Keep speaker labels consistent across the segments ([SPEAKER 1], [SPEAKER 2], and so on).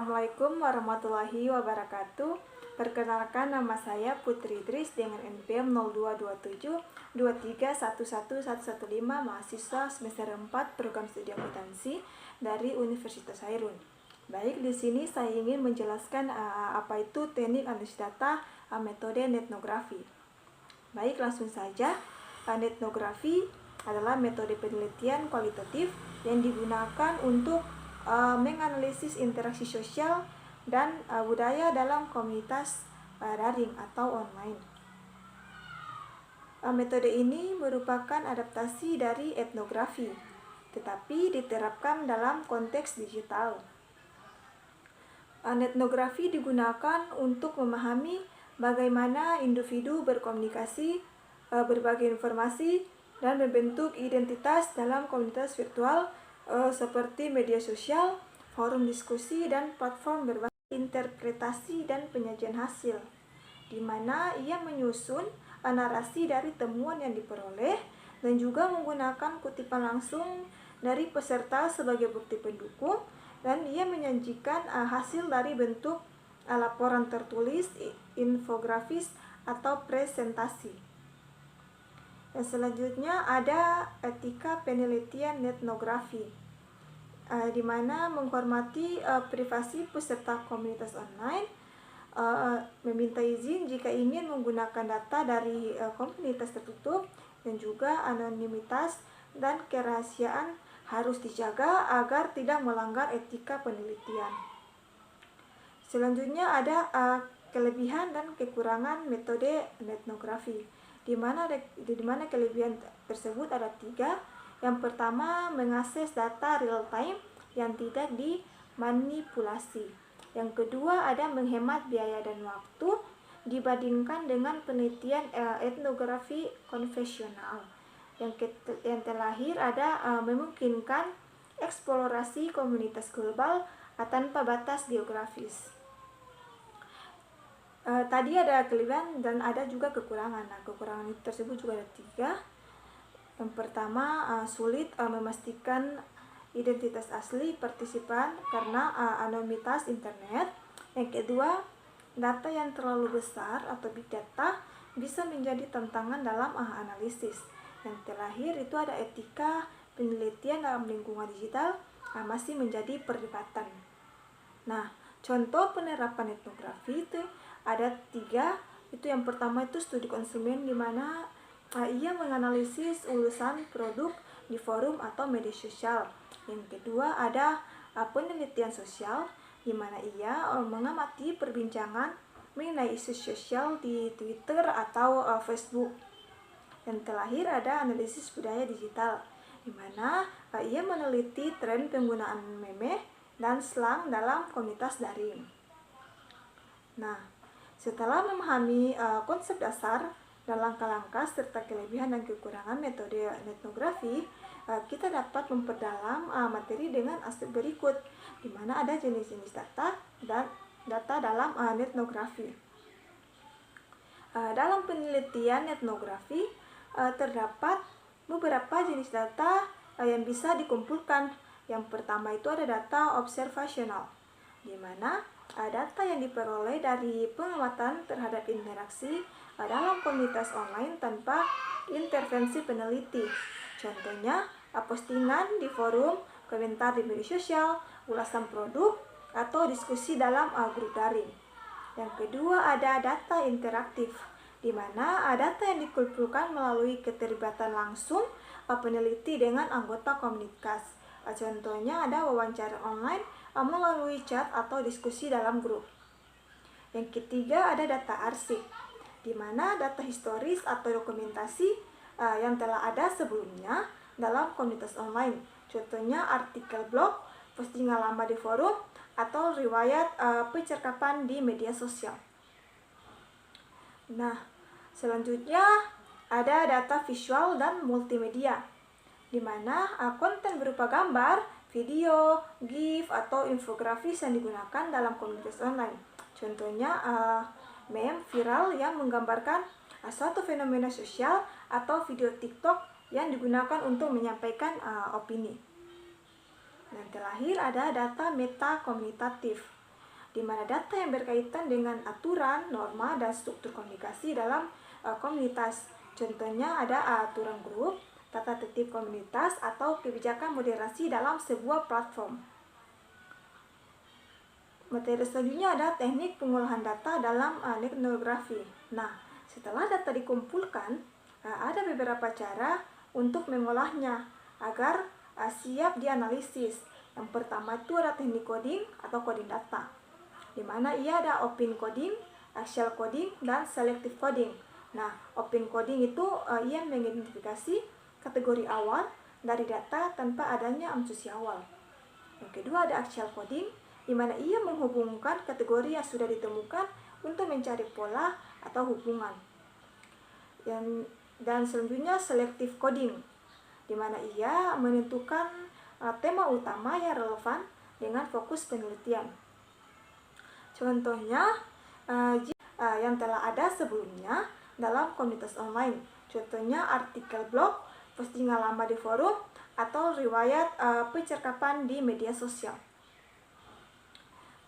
[SPEAKER 1] Assalamualaikum warahmatullahi wabarakatuh. Perkenalkan, nama saya Putri Idris dengan NPM 022723111115, mahasiswa semester 4 program studi akuntansi dari Universitas Hairun. Baik, di sini saya ingin menjelaskan apa itu teknik analisis data, metode etnografi. Baik, langsung saja. Etnografi adalah metode penelitian kualitatif yang digunakan untuk menganalisis interaksi sosial dan budaya dalam komunitas daring atau online. Metode ini merupakan adaptasi dari etnografi, tetapi diterapkan dalam konteks digital. Etnografi digunakan untuk memahami bagaimana individu berkomunikasi, berbagi informasi, dan membentuk identitas dalam komunitas virtual seperti media sosial, forum diskusi, dan platform berbagi interpretasi dan penyajian hasil, di mana ia menyusun narasi dari temuan yang diperoleh dan juga menggunakan kutipan langsung dari peserta sebagai bukti pendukung, dan ia menyajikan hasil dari bentuk laporan tertulis, infografis, atau presentasi. Dan selanjutnya ada etika penelitian etnografi, di mana menghormati privasi peserta komunitas online, meminta izin jika ingin menggunakan data dari komunitas tertutup, dan juga anonimitas dan kerahasiaan harus dijaga agar tidak melanggar etika penelitian. Selanjutnya ada kelebihan dan kekurangan metode etnografi, di mana kelebihan tersebut ada 3. Yang pertama, mengakses data real time yang tidak dimanipulasi. Yang kedua, ada menghemat biaya dan waktu dibandingkan dengan penelitian etnografi konvensional. Yang terakhir ada memungkinkan eksplorasi komunitas global tanpa batas geografis. Tadi ada kelebihan dan ada juga kekurangan. Nah, kekurangan tersebut juga ada 3. Yang pertama, sulit memastikan identitas asli partisipan karena anonimitas internet. Yang kedua, data yang terlalu besar atau big data bisa menjadi tantangan dalam analisis. Yang terakhir itu ada etika penelitian dalam lingkungan digital masih menjadi perdebatan. Nah, contoh penerapan etnografi itu ada 3. Itu yang pertama itu studi konsumen, di mana ia menganalisis ulasan produk di forum atau media sosial. Yang kedua ada penelitian sosial, di mana ia mengamati perbincangan mengenai isu sosial di Twitter atau Facebook. Yang terakhir ada analisis budaya digital, di mana ia meneliti tren penggunaan meme dan slang dalam komunitas daring. Nah, setelah memahami konsep dasar dan langkah-langkah serta kelebihan dan kekurangan metode etnografi, kita dapat memperdalam materi dengan aspek berikut, di mana ada jenis-jenis data dan data dalam etnografi. Dalam penelitian etnografi terdapat beberapa jenis data yang bisa dikumpulkan. Yang pertama itu ada data observasional, di mana data yang diperoleh dari pengamatan terhadap interaksi dalam komunitas online tanpa intervensi peneliti. Contohnya, postingan di forum, komentar di media sosial, ulasan produk, atau diskusi dalam grup daring. Yang kedua ada data interaktif, di mana data yang dikumpulkan melalui keterlibatan langsung peneliti dengan anggota komunitas. Contohnya ada wawancara online melalui chat atau diskusi dalam grup. Yang ketiga ada data arsip, di mana data historis atau dokumentasi yang telah ada sebelumnya dalam komunitas online. Contohnya artikel blog, postingan lama di forum, atau riwayat percakapan di media sosial. Nah, selanjutnya ada data visual dan multimedia, di mana konten berupa gambar, video, GIF, atau infografis yang digunakan dalam komunitas online. Contohnya meme viral yang menggambarkan suatu fenomena sosial atau video TikTok yang digunakan untuk menyampaikan opini. Dan terakhir ada data meta komunitatif, di mana data yang berkaitan dengan aturan, norma, dan struktur komunikasi dalam komunitas. Contohnya ada aturan grup, tata tertib komunitas, atau kebijakan moderasi dalam sebuah platform. Materi selanjutnya ada teknik pengolahan data dalam etnografi. Nah, setelah data dikumpulkan, ada beberapa cara untuk mengolahnya agar siap dianalisis. Yang pertama itu ada teknik coding atau coding data, di mana ia ada open coding, axial coding, dan selective coding. Nah, open coding itu ia mengidentifikasi kategori awal dari data tanpa adanya asumsi awal. Yang kedua ada axial coding, di mana ia menghubungkan kategori yang sudah ditemukan untuk mencari pola atau hubungan. Dan selanjutnya selective coding, di mana ia menentukan tema utama yang relevan dengan fokus penelitian. Contohnya yang telah ada sebelumnya dalam komunitas online. Contohnya artikel blog, postingan lama di forum, atau riwayat percakapan di media sosial.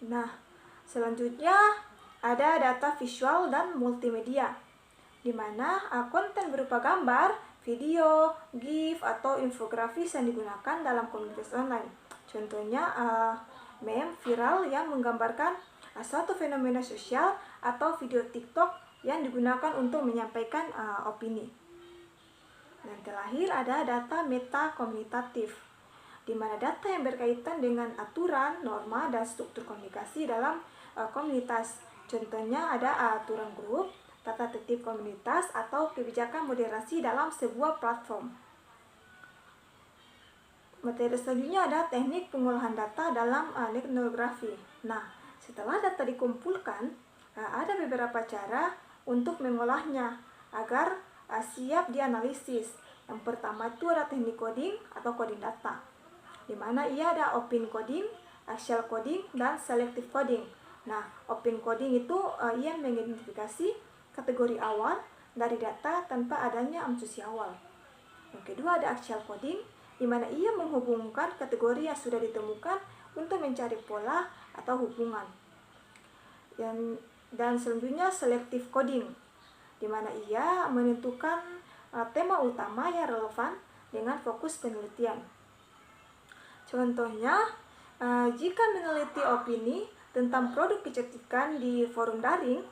[SPEAKER 1] Nah, selanjutnya ada data visual dan multimedia, di mana konten berupa gambar, video, GIF, atau infografis yang digunakan dalam komunitas online. Contohnya meme viral yang menggambarkan suatu fenomena sosial atau video TikTok yang digunakan untuk menyampaikan opini. Dan terakhir ada data meta komunitatif, di mana data yang berkaitan dengan aturan, norma, dan struktur komunikasi dalam komunitas. Contohnya ada aturan grup, tata tertib komunitas, atau kebijakan moderasi dalam sebuah platform. Materi selanjutnya ada teknik pengolahan data dalam etnografi. Nah, setelah data dikumpulkan, ada beberapa cara untuk mengolahnya agar siap dianalisis. Yang pertama itu ada teknik coding atau coding data, di mana ia ada open coding, axial coding, dan selective coding. Nah, open coding itu ia mengidentifikasi kategori awal dari data tanpa adanya asumsi awal. Yang kedua ada axial coding, di mana ia menghubungkan kategori yang sudah ditemukan untuk mencari pola atau hubungan. Dan selanjutnya selective coding, di mana ia menentukan tema utama yang relevan dengan fokus penelitian. Contohnya, jika meneliti opini tentang produk kecantikan di forum daring,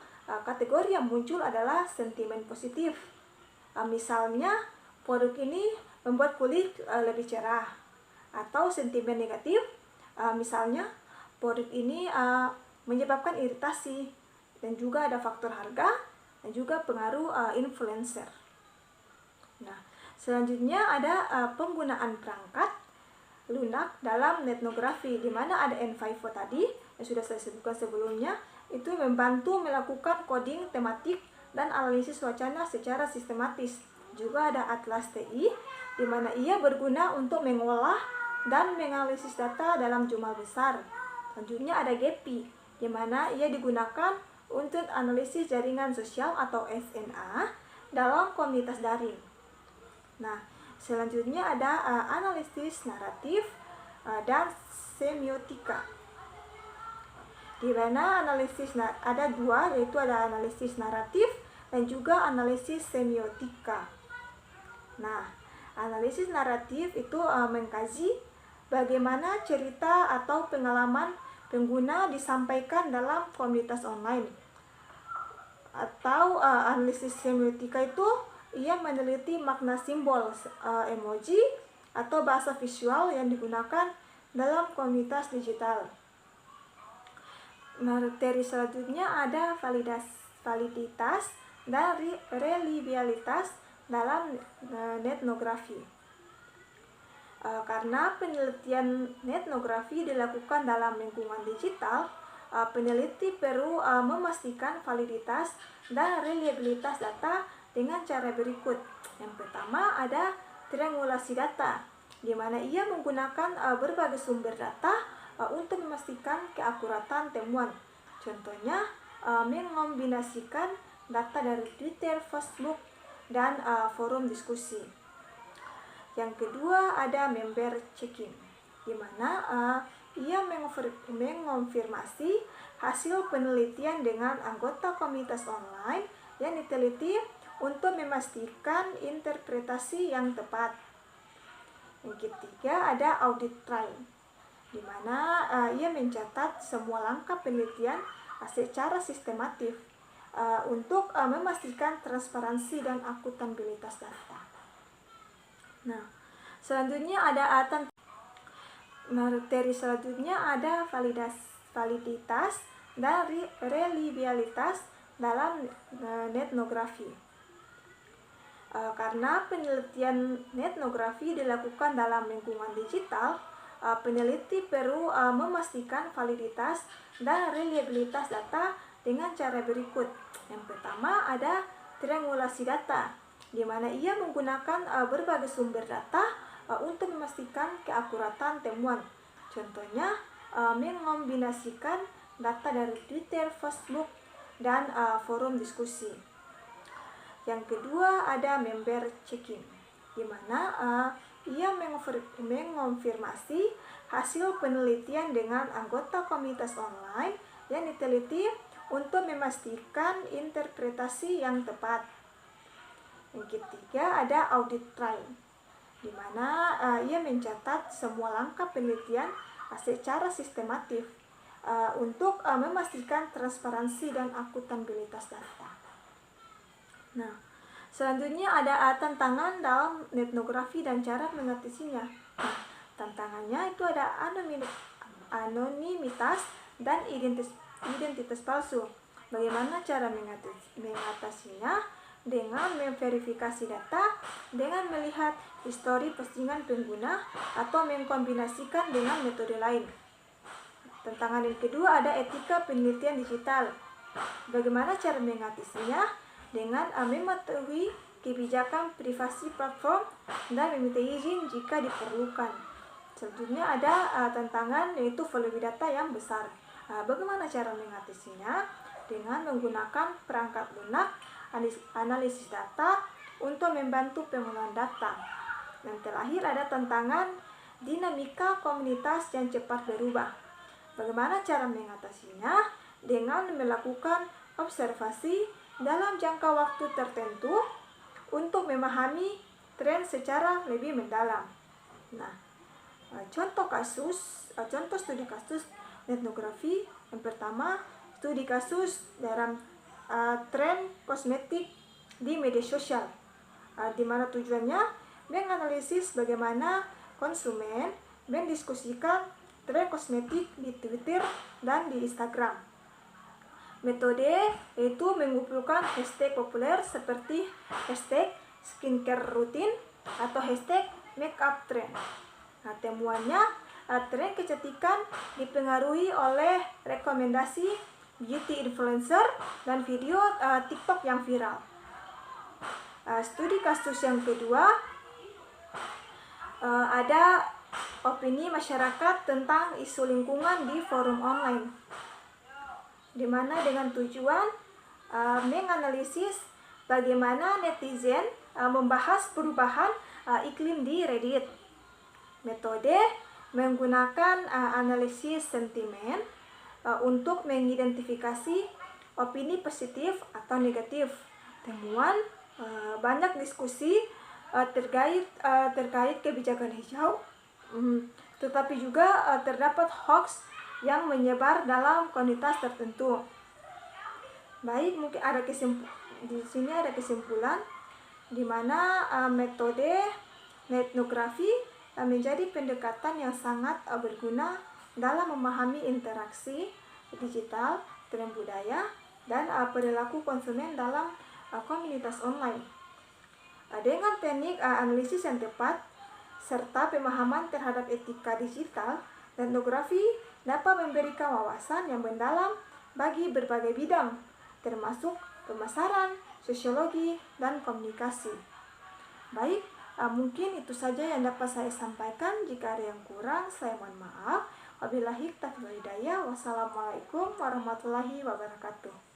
[SPEAKER 1] kategori yang muncul adalah sentimen positif. Misalnya, produk ini membuat kulit lebih cerah. Atau sentimen negatif, misalnya, produk ini menyebabkan iritasi. Dan juga ada faktor harga dan juga pengaruh influencer. Nah, selanjutnya ada penggunaan perangkat lunak dalam etnografi, di mana ada N5O tadi yang sudah saya sebutkan sebelumnya, itu membantu melakukan coding tematik dan analisis wacana secara sistematis. Juga ada Atlas TI, di mana ia berguna untuk mengolah dan menganalisis data dalam jumlah besar. Selanjutnya ada GEPI, di mana ia digunakan untuk analisis jaringan sosial atau SNA dalam komunitas daring. Nah, selanjutnya ada analisis naratif dan semiotika, di mana analisis ada dua, yaitu ada analisis naratif dan juga analisis semiotika. Nah, analisis naratif itu mengkaji bagaimana cerita atau pengalaman pengguna disampaikan dalam komunitas online. Atau analisis semiotika itu ia meneliti makna simbol, emoji, atau bahasa visual yang digunakan dalam komunitas digital. Materi selanjutnya ada validitas dan reliabilitas dalam etnografi. Karena penelitian etnografi dilakukan dalam lingkungan digital, peneliti perlu memastikan validitas dan reliabilitas data dengan cara berikut. Yang pertama ada triangulasi data, di mana ia menggunakan berbagai sumber data untuk memastikan keakuratan temuan. Contohnya mengombinasikan data dari Twitter, Facebook, dan forum diskusi. Yang kedua ada member checking, di mana ia mengonfirmasi hasil penelitian dengan anggota komunitas online yang diteliti untuk memastikan interpretasi yang tepat. Yang ketiga ada audit trail, di mana ia mencatat semua langkah penelitian secara sistematif untuk memastikan transparansi dan akuntabilitas data. Nah, selanjutnya ada materi selanjutnya ada validitas dan reliabilitas dalam etnografi. Karena penelitian etnografi dilakukan dalam lingkungan digital, peneliti perlu memastikan validitas dan reliabilitas data dengan cara berikut. Yang pertama ada triangulasi data, di mana ia menggunakan berbagai sumber data untuk memastikan keakuratan temuan. Contohnya, mengombinasikan data dari Twitter, Facebook, dan forum diskusi. Yang kedua ada member checking, di mana ia mengonfirmasi hasil penelitian dengan anggota komunitas online yang diteliti untuk memastikan interpretasi yang tepat. Yang ketiga ada audit trail, di mana ia mencatat semua langkah penelitian secara sistematif untuk memastikan transparansi dan akuntabilitas data. Nah, selanjutnya ada tantangan dalam etnografi dan cara mengatasinya. Nah, tantangannya itu ada anonimitas dan identitas palsu. Bagaimana cara mengatasinya? Dengan memverifikasi data, dengan melihat histori postingan pengguna, atau mengkombinasikan dengan metode lain. Tantangan yang kedua ada etika penelitian digital. Bagaimana cara mengatasinya? Dengan mematuhi kebijakan privasi platform dan meminta izin jika diperlukan. Selanjutnya ada tantangan yaitu volume data yang besar. Bagaimana cara mengatasinya? Dengan menggunakan perangkat lunak, analisis data untuk membantu pengolahan data. Dan terakhir ada tantangan dinamika komunitas yang cepat berubah. Bagaimana cara mengatasinya? Dengan melakukan observasi dalam jangka waktu tertentu untuk memahami tren secara lebih mendalam. Nah, contoh studi kasus etnografi yang pertama, studi kasus dalam tren kosmetik di media sosial, di mana tujuannya menganalisis bagaimana konsumen mendiskusikan tren kosmetik di Twitter dan di Instagram. Metode yaitu mengumpulkan hashtag populer seperti hashtag skincare rutin atau hashtag makeup trend. Nah, temuannya, tren kecantikan dipengaruhi oleh rekomendasi beauty influencer dan video TikTok yang viral. Studi kasus yang kedua ada opini masyarakat tentang isu lingkungan di forum online, di mana dengan tujuan menganalisis bagaimana netizen membahas perubahan iklim di Reddit. Metode menggunakan analisis sentimen untuk mengidentifikasi opini positif atau negatif. Temuan banyak diskusi terkait kebijakan hijau, tetapi juga terdapat hoax yang menyebar dalam komunitas tertentu. Baik, mungkin di sini ada kesimpulan di mana metode etnografi menjadi pendekatan yang sangat berguna dalam memahami interaksi digital, tren budaya, dan perilaku konsumen dalam komunitas online. Dengan teknik analisis yang tepat serta pemahaman terhadap etika digital, etnografi dapat memberikan wawasan yang mendalam bagi berbagai bidang, termasuk pemasaran, sosiologi, dan komunikasi. Baik, mungkin itu saja yang dapat saya sampaikan. Jika ada yang kurang, saya mohon maaf. Wabillahi taufiq wal hidayah. Wassalamualaikum warahmatullahi wabarakatuh.